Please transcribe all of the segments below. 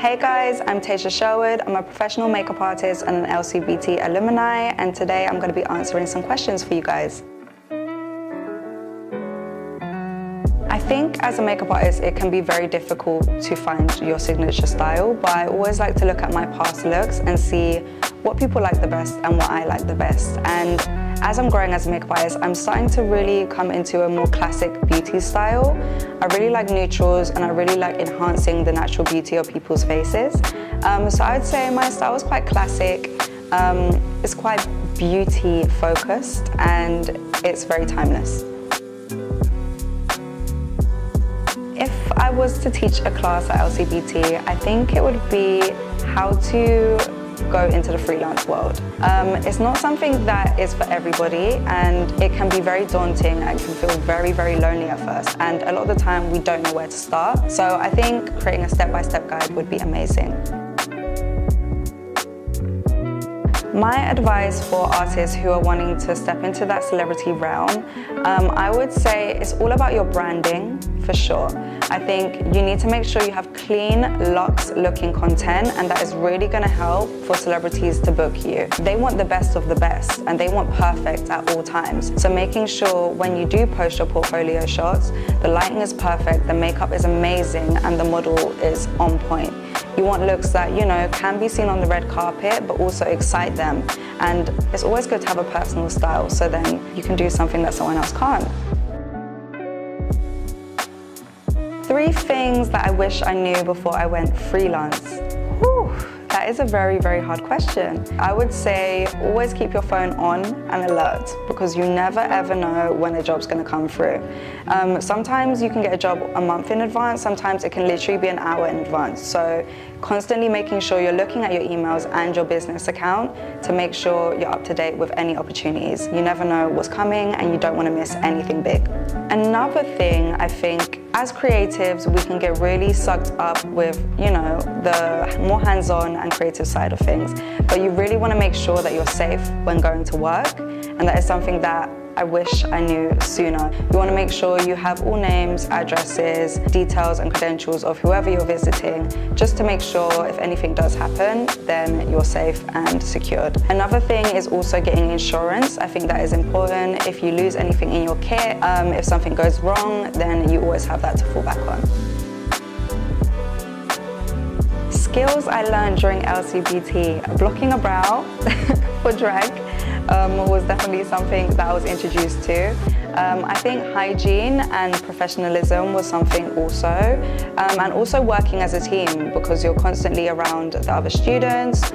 Hey guys, I'm Taisha Sherwood. I'm a professional makeup artist and an LGBT alumni, and today I'm going to be answering some questions for you guys. I think as a makeup artist it can be very difficult to find your signature style, but I always like to look at my past looks and see what people like the best and what I like the best. And as I'm growing as a makeup artist, I'm starting to really come into a more classic beauty style. I really like neutrals and I really like enhancing the natural beauty of people's faces. So I'd say my style is quite classic, it's quite beauty focused, and it's very timeless. If I was to teach a class at LCBT, I think it would be how to go into the freelance world. It's not something that is for everybody, and it can be very daunting and can feel very, very lonely at first. And a lot of the time we don't know where to start. So I think creating a step-by-step guide would be amazing. My advice for artists who are wanting to step into that celebrity realm, I would say it's all about your branding, for sure. I think you need to make sure you have clean, luxe looking content, and that is really going to help for celebrities to book you. They want the best of the best, and they want perfect at all times. So making sure when you do post your portfolio shots, the lighting is perfect, the makeup is amazing, and the model is on point. You want looks that, you know, can be seen on the red carpet, but also excite them. And it's always good to have a personal style, so then you can do something that someone else can't. 3 things that I wish I knew before I went freelance. Whew, that is a very, very hard question. I would say always keep your phone on and alert, because you never ever know when a job's going to come through. Sometimes you can get a job a month in advance, sometimes it can literally be an hour in advance. So constantly making sure you're looking at your emails and your business account to make sure you're up to date with any opportunities. You never know what's coming and you don't want to miss anything big. Another thing, I think, as creatives, we can get really sucked up with, you know, the more hands-on and creative side of things. But you really want to make sure that you're safe when going to work, and that is something that I wish I knew sooner. You want to make sure you have all names, addresses, details and credentials of whoever you're visiting, just to make sure if anything does happen, then you're safe and secured. Another thing is also getting insurance. I think that is important. If you lose anything in your kit, if something goes wrong, then you always have that to fall back on. Skills I learned during LCBT. Blocking a brow for drag was definitely something that I was introduced to. I think hygiene and professionalism was something also, and also working as a team, because you're constantly around the other students.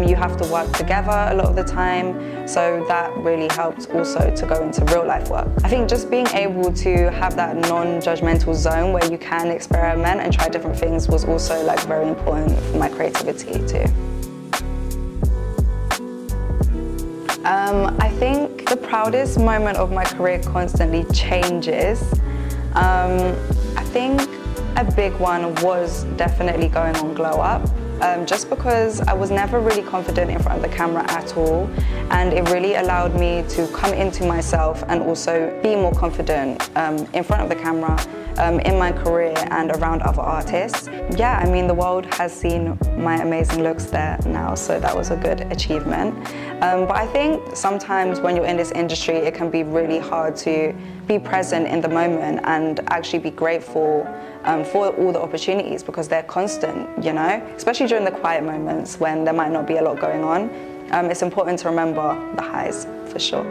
You have to work together a lot of the time, so that really helped also to go into real life work. I think just being able to have that non-judgmental zone where you can experiment and try different things was also like very important for my creativity too. I think the proudest moment of my career constantly changes. I think a big one was definitely going on Glow Up, just because I was never really confident in front of the camera at all, and it really allowed me to come into myself and also be more confident in front of the camera, in my career and around other artists. Yeah, I mean, the world has seen my amazing looks there now, so that was a good achievement. But I think sometimes when you're in this industry, it can be really hard to be present in the moment and actually be grateful for all the opportunities, because they're constant, you know? Especially during the quiet moments when there might not be a lot going on. It's important to remember the highs, for sure.